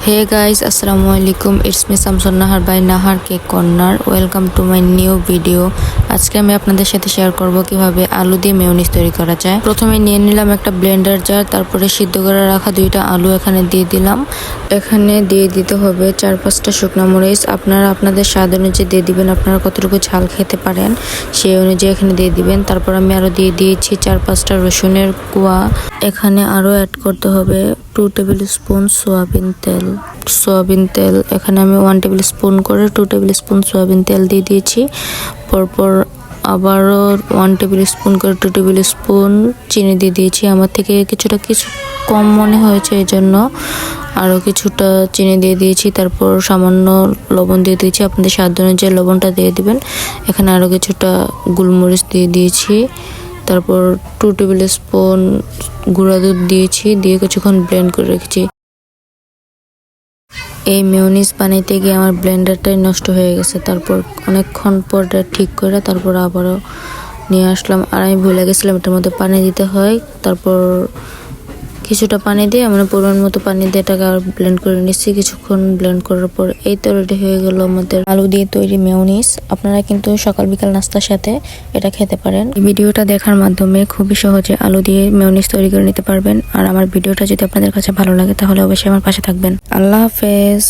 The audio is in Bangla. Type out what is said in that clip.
Hey guys, Assalamualaikum. It's me Samson Nahar by Nahar Cake Corner. Welcome to my new video. আজকে আমি আপনাদের সাথে শেয়ার করব কিভাবে আলু দিয়ে মেয়োনিজ তৈরি করা যায়। প্রথমে নিয়ে নিলাম একটা ব্লেন্ডার জার, তারপরে সিদ্ধ করে রাখা দুইটা আলু এখানে দিয়ে দিলাম। এখানে দিয়ে দিতে হবে 4-5টা শুকনো মরিচ। আপনারা আপনাদের স্বাদ অনুযায়ী দিয়ে দিবেন, আপনারা কতটুকু ঝাল খেতে পারেন সেই অনুযায়ী এখানে দিয়ে দিবেন। তারপর আমি আরো দিয়ে দিয়েছি 4-5টা রসুনের কোয়া। এখানে আরো অ্যাড করতে হবে 2 টেবিল স্পুন সয়াবিন তেল। এখানে আমি 1 টেবিল স্পুন করে 2 টেবিল স্পুন সয়াবিন তেল দিয়ে দিয়েছি। পরপর আবারও 1 টেবিল স্পুন করে 2 টেবিল স্পুন চিনি দিয়ে দিয়েছি। আমার থেকে কিছু কম মনে হয়েছে, এই জন্য আরও কিছুটা চিনি দিয়ে দিয়েছি। তারপর সামান্য লবণ দিয়ে দিয়েছি, আপনাদের স্বাদ অনুযায়ী লবণটা দিয়ে দিবেন। এখানে আরও কিছুটা গোলমরিচ দিয়ে দিয়েছি। তারপর 2 টেবিল স্পুন গুঁড়া দুধ দিয়েছি, দিয়ে কিছুক্ষণ ব্লেন্ড করে রেখেছি। এই মেয়োনিজ বানাইতে গিয়ে আমার ব্লেন্ডারটাই নষ্ট হয়ে গেছে। তারপর অনেকক্ষণ পর ঠিক করে তারপর আবারও নিয়ে আসলাম। আর আমি ভুলে গেছিলাম এটার মধ্যে পানি দিতে হয়। তারপর কিছুটা পানি দিয়ে পরিমাণ মতো পানি দিয়ে এটাকে আর ব্লেন্ড করে নিচ্ছি। কিছুক্ষণ ব্লেন্ড করার পর এই তো রেডি হয়ে গেল আমাদের আলু দিয়ে তৈরি মেয়োনিজ। আপনারা কিন্তু সকাল বিকাল নাস্তার সাথে এটা খেতে পারেন। এই ভিডিওটা দেখার মাধ্যমে খুবই সহজে আলু দিয়ে মেয়োনিজ তৈরি করে নিতে পারবেন। আর আমার ভিডিওটা যদি আপনাদের কাছে ভালো লাগে তাহলে অবশ্যই আমার পাশে থাকবেন। আল্লাহ হাফেজ।